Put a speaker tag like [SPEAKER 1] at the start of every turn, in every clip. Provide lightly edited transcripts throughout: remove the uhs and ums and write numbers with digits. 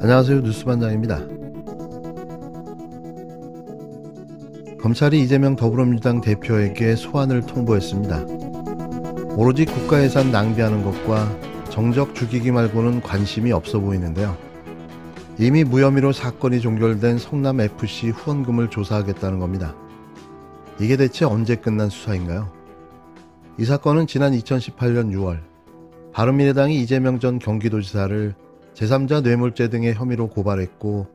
[SPEAKER 1] 안녕하세요. 뉴스반장입니다. 검찰이 이재명 더불어민주당 대표에게 소환을 통보했습니다. 오로지 국가예산 낭비하는 것과 정적 죽이기 말고는 관심이 없어 보이는데요. 이미 무혐의로 사건이 종결된 성남FC 후원금을 조사하겠다는 겁니다. 이게 대체 언제 끝난 수사인가요? 이 사건은 지난 2018년 6월 바른미래당이 이재명 전 경기도지사를 제3자 뇌물죄 등의 혐의로 고발했고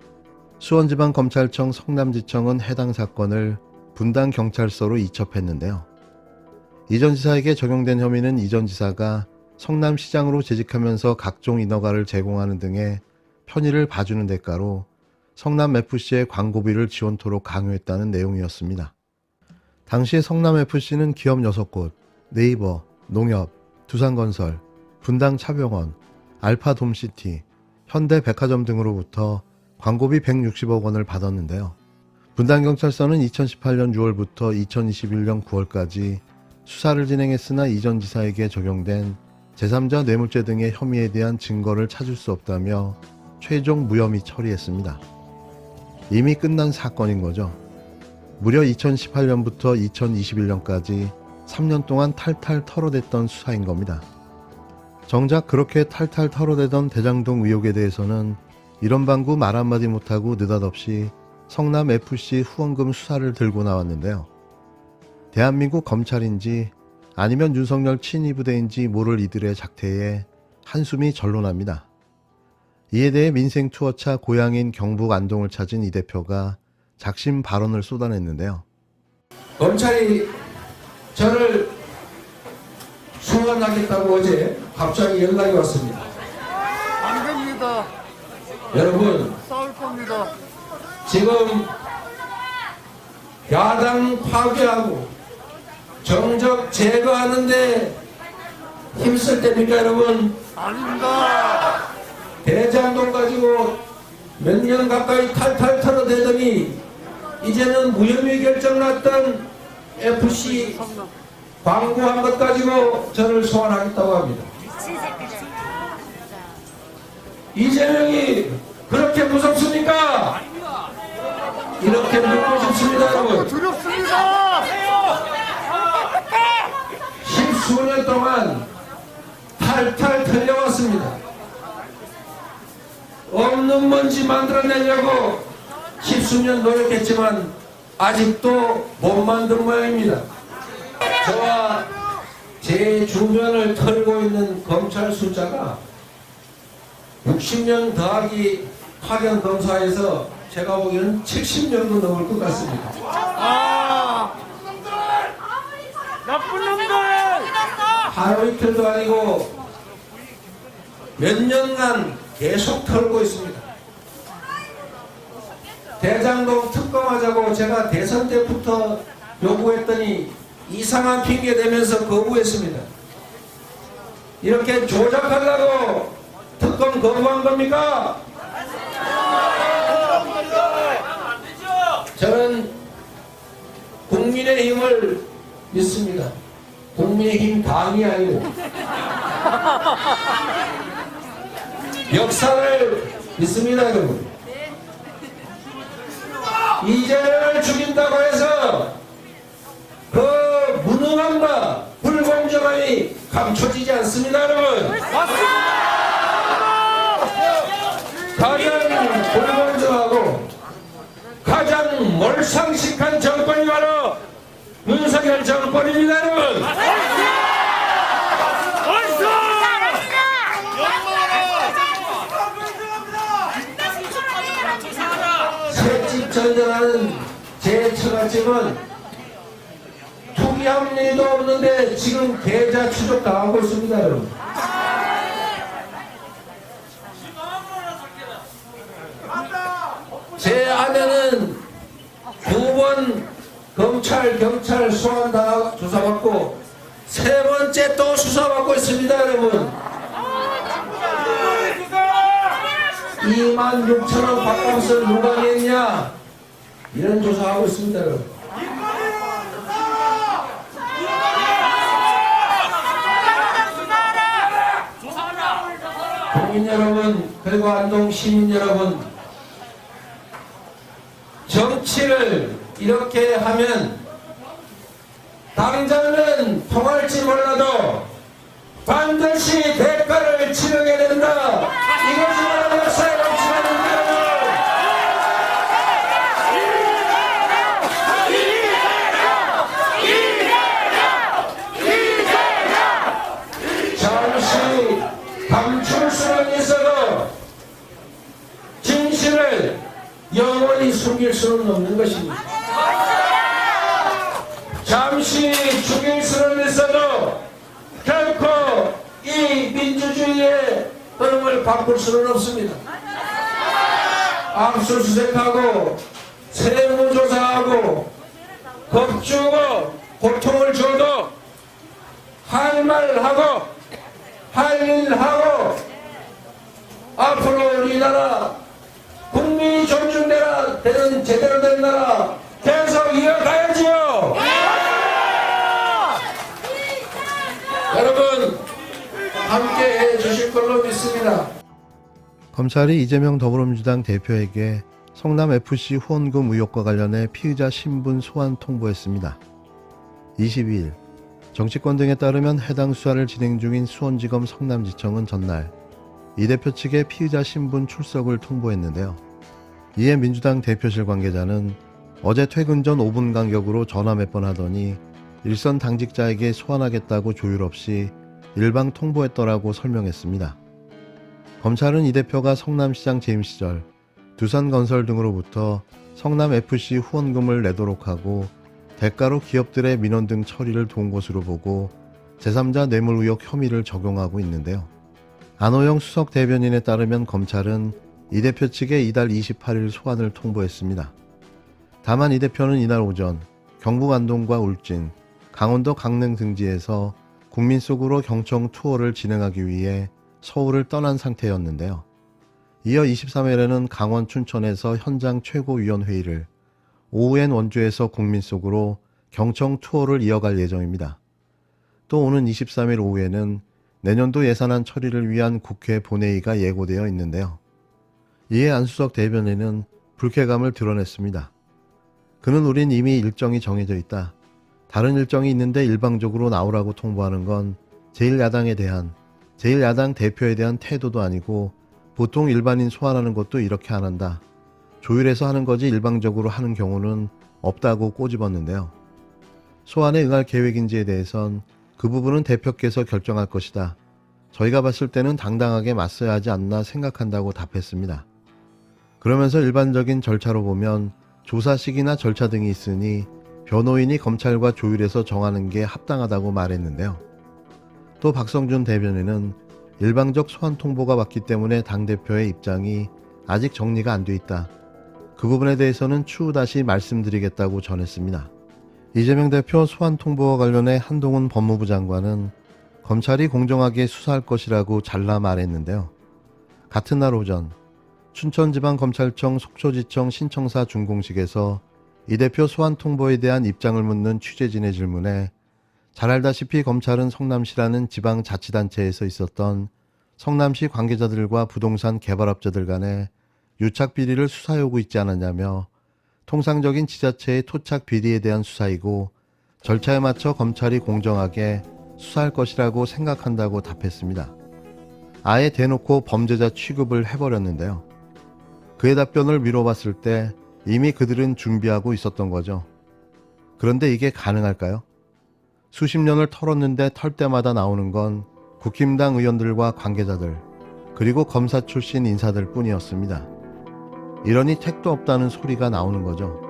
[SPEAKER 1] 수원지방검찰청 성남지청은 해당 사건을 분당경찰서로 이첩했는데요. 이 전 지사에게 적용된 혐의는 이 전 지사가 성남시장으로 재직하면서 각종 인허가를 제공하는 등의 편의를 봐주는 대가로 성남FC의 광고비를 지원토록 강요했다는 내용이었습니다. 당시 성남FC는 기업 6곳, 네이버, 농협, 두산건설, 분당차병원, 알파돔시티, 현대백화점 등으로부터 광고비 160억 원을 받았는데요. 분당경찰서는 2018년 6월부터 2021년 9월까지 수사를 진행했으나 이 전 지사에게 적용된 제3자 뇌물죄 등의 혐의에 대한 증거를 찾을 수 없다며 최종 무혐의 처리했습니다. 이미 끝난 사건인 거죠. 무려 2018년부터 2021년까지 3년 동안 탈탈 털어댔던 수사인 겁니다. 정작 그렇게 탈탈 털어대던 대장동 의혹에 대해서는 이런 방구 말 한마디 못하고 느닷없이 성남FC 후원금 수사를 들고 나왔는데요. 대한민국 검찰인지 아니면 윤석열 친위부대인지 모를 이들의 작태에 한숨이 절로 납니다. 이에 대해 민생 투어차 고향인 경북 안동을 찾은 이 대표가 작심 발언을 쏟아냈는데요.
[SPEAKER 2] 검찰이 저를 소환하겠다고 어제 갑자기 연락이 왔습니다.
[SPEAKER 3] 안 됩니다.
[SPEAKER 2] 여러분,
[SPEAKER 3] 싸울 겁니다.
[SPEAKER 2] 지금 야당 파괴하고 정적 제거하는데 힘쓸 때입니까, 여러분?
[SPEAKER 3] 아닙니다.
[SPEAKER 2] 대장동 가지고 몇 년 가까이 탈탈 털어대더니 이제는 무혐의 결정 났던 FC 광고한 것 가지고 저를 소환하겠다고 합니다. 이재명이 그렇게 무섭습니까? 이렇게 묻고 싶습니다, 여러분.
[SPEAKER 3] 두렵습니다.
[SPEAKER 2] 십수년 동안 탈탈 털려왔습니다. 없는 먼지 만들어내려고 십수년 노력했지만 아직도 못 만든 모양입니다. 저와 제 주변을 털고 있는 검찰 숫자가 60년 더하기 파견 검사에서 제가 보기에는 70년도 넘을 것 같습니다.
[SPEAKER 3] 나쁜 놈들!
[SPEAKER 2] 하루 이틀도 아니고 몇 년간 계속 털고 있습니다. 대장동 특검하자고 제가 대선 때부터 요구했더니 이상한 핑계 대면서 거부했습니다. 이렇게 조작하려고 특검 거부한 겁니까? 저는 국민의힘을 믿습니다. 국민의힘 당이 아니고 역사를 믿습니다, 여러분. 이재명을 죽인다고 해서 그 무능함과 불공정함이 감춰지지 않습니다, 여러분. 가장 불공정하고 가장 몰상식한 정권이 바로 윤석열 정권입니다, 여러분. 새집 전전하는 제 처갓집은 투기한 일도 없는데 지금 계좌 추적 당하고 있습니다, 여러분. 제 아내는 2번 검찰, 경찰 소환 다 조사받고 3번째 또 수사받고 있습니다, 여러분. 26,000원 밥값을 누가 냈냐? 이런 조사하고 있습니다, 여러분. 국민 여러분, 그리고 안동 시민 여러분, 정치를 이렇게 하면 당장은 통할지 몰라도 반드시 대가를 치르게 된다. 이것이 바로 역사의 법칙입니다. 잠시 감출 수는 있어도 진실을 영원히 숨길 수는 없는 것입니다. 잠시 죽일 수는 있어도 결코 이 민주주의의 흐름을 바꿀 수는 없습니다. 압수수색하고 세무조사하고 겁주고 고통을 줘도 할 말하고 할 일하고 앞으로 우리나라 국민이 존중되는 제대로 된 나라 계속 이어가야지요. 여러분 함께 해주실 걸로 믿습니다.
[SPEAKER 1] 검찰이 이재명 더불어민주당 대표에게 성남FC 후원금 의혹과 관련해 피의자 신분 소환 통보했습니다. 22일 정치권 등에 따르면 해당 수사를 진행 중인 수원지검 성남지청은 전날 이 대표 측의 피의자 신분 출석을 통보했는데요. 이에 민주당 대표실 관계자는 어제 퇴근 전 5분 간격으로 전화 몇 번 하더니 일선 당직자에게 소환하겠다고 조율 없이 일방 통보했더라고 설명했습니다. 검찰은 이 대표가 성남시장 재임 시절 두산건설 등으로부터 성남FC 후원금을 내도록 하고 대가로 기업들의 민원 등 처리를 도운 것으로 보고 제3자 뇌물 의혹 혐의를 적용하고 있는데요. 안호영 수석 대변인에 따르면 검찰은 이 대표 측에 이달 28일 소환을 통보했습니다. 다만 이 대표는 이날 오전 경북 안동과 울진, 강원도 강릉 등지에서 국민 속으로 경청 투어를 진행하기 위해 서울을 떠난 상태였는데요. 이어 23일에는 강원 춘천에서 현장 최고위원회의를, 오후엔 원주에서 국민 속으로 경청 투어를 이어갈 예정입니다. 또 오는 23일 오후에는 내년도 예산안 처리를 위한 국회 본회의가 예고되어 있는데요. 이에 안수석 대변인은 불쾌감을 드러냈습니다. 그는 우린 이미 일정이 정해져 있다. 다른 일정이 있는데 일방적으로 나오라고 통보하는 건 제1야당 대표에 대한 태도도 아니고 보통 일반인 소환하는 것도 이렇게 안 한다. 조율해서 하는 거지 일방적으로 하는 경우는 없다고 꼬집었는데요. 소환에 응할 계획인지에 대해선 그 부분은 대표께서 결정할 것이다. 저희가 봤을 때는 당당하게 맞서야 하지 않나 생각한다고 답했습니다. 그러면서 일반적인 절차로 보면 조사식이나 절차 등이 있으니 변호인이 검찰과 조율해서 정하는 게 합당하다고 말했는데요. 또 박성준 대변인은 일방적 소환 통보가 왔기 때문에 당대표의 입장이 아직 정리가 안 돼 있다. 그 부분에 대해서는 추후 다시 말씀드리겠다고 전했습니다. 이재명 대표 소환 통보와 관련해 한동훈 법무부 장관은 검찰이 공정하게 수사할 것이라고 잘라 말했는데요. 같은 날 오전 춘천지방검찰청 속초지청 신청사 준공식에서 이 대표 소환 통보에 대한 입장을 묻는 취재진의 질문에 잘 알다시피 검찰은 성남시라는 지방자치단체에서 있었던 성남시 관계자들과 부동산 개발업자들 간의 유착 비리를 수사하고 있지 않았냐며 통상적인 지자체의 토착 비리에 대한 수사이고 절차에 맞춰 검찰이 공정하게 수사할 것이라고 생각한다고 답했습니다. 아예 대놓고 범죄자 취급을 해버렸는데요. 그의 답변을 미뤄봤을 때 이미 그들은 준비하고 있었던 거죠. 그런데 이게 가능할까요? 수십 년을 털었는데 털 때마다 나오는 건 국힘당 의원들과 관계자들, 그리고 검사 출신 인사들 뿐이었습니다. 이러니 택도 없다는 소리가 나오는 거죠.